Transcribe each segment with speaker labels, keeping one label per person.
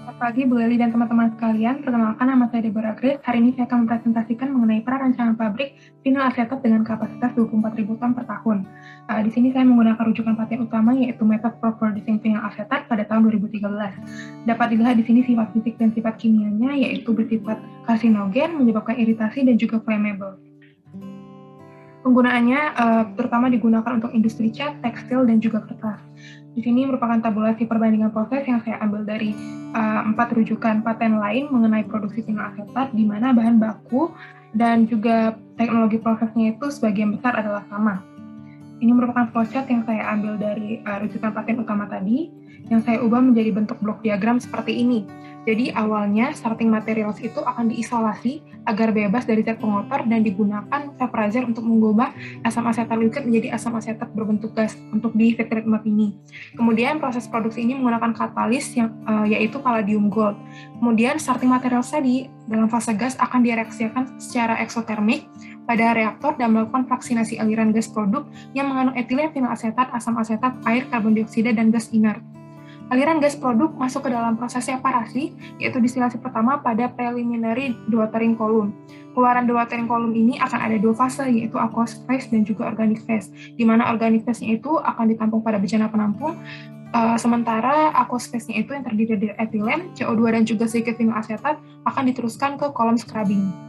Speaker 1: Selamat pagi, Bu Leli dan teman-teman sekalian. Perkenalkan, nama saya Deborah Grace. Hari ini saya akan mempresentasikan mengenai perancangan pabrik vinyl asetat dengan kapasitas 24.000 ton per tahun. Di sini saya menggunakan rujukan paten utama, yaitu Method for Producing Vinyl Acetate pada tahun 2013. Dapat dilihat di sini sifat fisik dan sifat kimianya, yaitu bersifat karsinogen, menyebabkan iritasi, dan juga flammable. Penggunaannya terutama digunakan untuk industri cat, tekstil, dan juga kertas. Di sini merupakan tabulasi perbandingan proses yang saya ambil dari 4 rujukan paten lain mengenai produksi vinyl asetat, di mana bahan baku dan juga teknologi prosesnya itu sebagian besar adalah sama. Ini merupakan flowchart yang saya ambil dari rujukan paten utama tadi, yang saya ubah menjadi bentuk blok diagram seperti ini. Jadi awalnya starting materials itu akan diisolasi agar bebas dari zat pengotor dan digunakan vaporizer untuk mengubah asam asetat liquid menjadi asam asetat berbentuk gas untuk di feed treatment ini. Kemudian proses produksi ini menggunakan katalis yang yaitu palladium gold. Kemudian starting materials tadi dalam fase gas akan direaksikan secara eksotermik pada reaktor dan melakukan fraksinasi aliran gas produk yang mengandung etilen, vinyl asetat, asam asetat, air, karbon dioksida, dan gas inert. Aliran gas produk masuk ke dalam proses separasi, yaitu distilasi pertama pada preliminary dewatering column. Keluaran dewatering column ini akan ada dua fase, yaitu aqueous phase dan juga organic phase, di mana organic phase-nya itu akan ditampung pada bejana penampung, sementara aqueous phase-nya itu yang terdiri dari etilen, CO2, dan juga sedikit vinyl asetat akan diteruskan ke kolom scrubbing.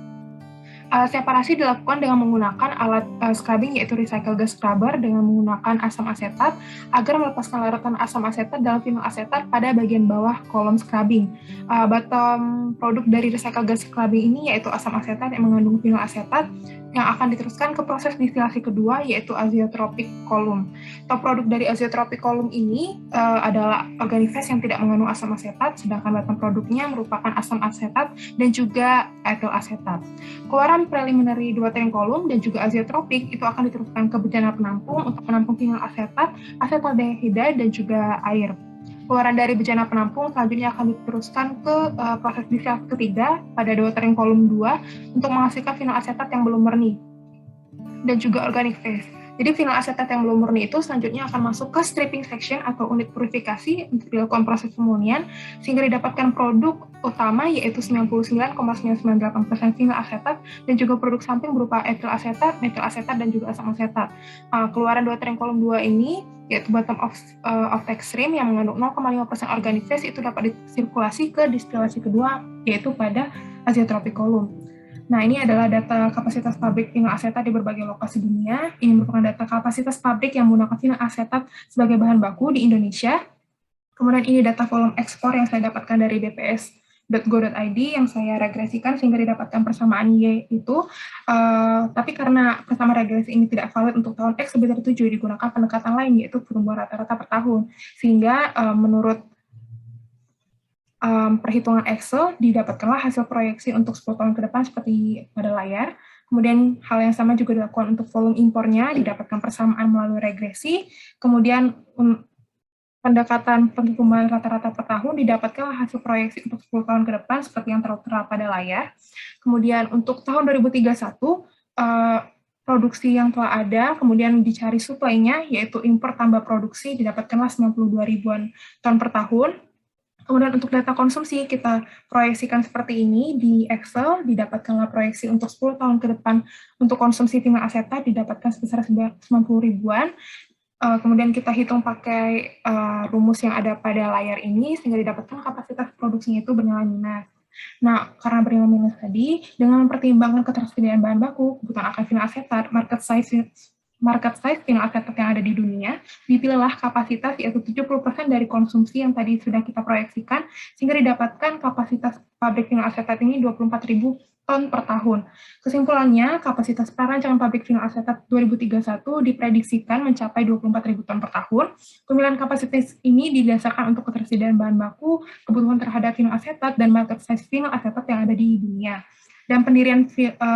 Speaker 1: Separasi dilakukan dengan menggunakan alat scrubbing, yaitu recycle gas scrubber dengan menggunakan asam asetat agar melepaskan larutan asam asetat dalam vinyl asetat pada bagian bawah kolom scrubbing. Bottom produk dari recycle gas scrubbing ini yaitu asam asetat yang mengandung vinyl asetat yang akan diteruskan ke proses distilasi kedua, yaitu azeotropic column. Top produk dari azeotropic column ini adalah organic phase yang tidak mengandung asam asetat, sedangkan bottom produknya merupakan asam asetat dan juga etil asetat. Keluaran preliminary dewatering column dan juga azeotropik itu akan diteruskan ke bejana penampung untuk menampung vinyl asetat, asetaldehida, dan juga air. Keluaran dari bejana penampung selanjutnya akan diteruskan ke proses distilasi ketiga pada dewatering column 2 untuk menghasilkan vinyl asetat yang belum murni dan juga organic phase. Jadi vinyl asetat yang belum murni itu selanjutnya akan masuk ke stripping section atau unit purifikasi untuk dilakukan proses pemurnian sehingga didapatkan produk utama yaitu 99,998% vinyl asetat dan juga produk samping berupa etil asetat, metil asetat, dan juga asam asetat. Keluaran dewatering column 2 ini yaitu bottom of extreme yang mengandung 0,5% organic phase itu dapat disirkulasi ke distilasi kedua yaitu pada azeotropic column. Nah, ini adalah data kapasitas pabrik vinyl asetat di berbagai lokasi dunia. Ini merupakan data kapasitas pabrik yang menggunakan vinyl asetat sebagai bahan baku di Indonesia. Kemudian ini data volume ekspor yang saya dapatkan dari bps.go.id yang saya regresikan sehingga didapatkan persamaan Y itu. Tapi karena persamaan regresi ini tidak valid untuk tahun X lebih dari 7, digunakan pendekatan lain yaitu pertumbuhan rata-rata per tahun. Sehingga menurut perhitungan Excel, didapatkanlah hasil proyeksi untuk 10 tahun ke depan seperti pada layar. Kemudian hal yang sama juga dilakukan untuk volume impornya, didapatkan persamaan melalui regresi. Kemudian pendekatan pertumbuhan rata-rata per tahun, didapatkanlah hasil proyeksi untuk 10 tahun ke depan seperti yang tertera pada layar. Kemudian untuk tahun 2031, produksi yang telah ada, kemudian dicari supply-nya, yaitu impor tambah produksi, didapatkanlah 92 ribuan ton per tahun. Kemudian untuk data konsumsi kita proyeksikan seperti ini di Excel, didapatkanlah proyeksi untuk 10 tahun ke depan untuk konsumsi vinyl asetat didapatkan sebesar 90 ribuan. Kemudian kita hitung pakai rumus yang ada pada layar ini sehingga didapatkan kapasitas produksinya itu bernilai minus. Nah, karena bernilai minus tadi, dengan mempertimbangkan ketersediaan bahan baku, kebutuhan akan vinyl asetat, market size vinyl asetat yang ada di dunia, dipilihlah kapasitas yaitu 70% dari konsumsi yang tadi sudah kita proyeksikan, sehingga didapatkan kapasitas pabrik vinyl asetat ini 24.000 ton per tahun. Kesimpulannya, kapasitas perancangan pabrik vinyl asetat 2031 diprediksikan mencapai 24.000 ton per tahun. Pemilihan kapasitas ini didasarkan untuk ketersediaan bahan baku, kebutuhan terhadap vinyl asetat, dan market size vinyl asetat yang ada di dunia. Dan pendirian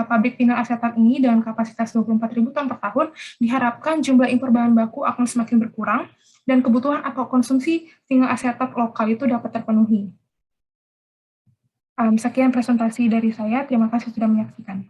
Speaker 1: pabrik vinyl asetat ini dengan kapasitas 24.000 ton per tahun, diharapkan jumlah impor bahan baku akan semakin berkurang, dan kebutuhan atau konsumsi vinyl asetat lokal itu dapat terpenuhi. Sekian presentasi dari saya, terima kasih sudah menyaksikan.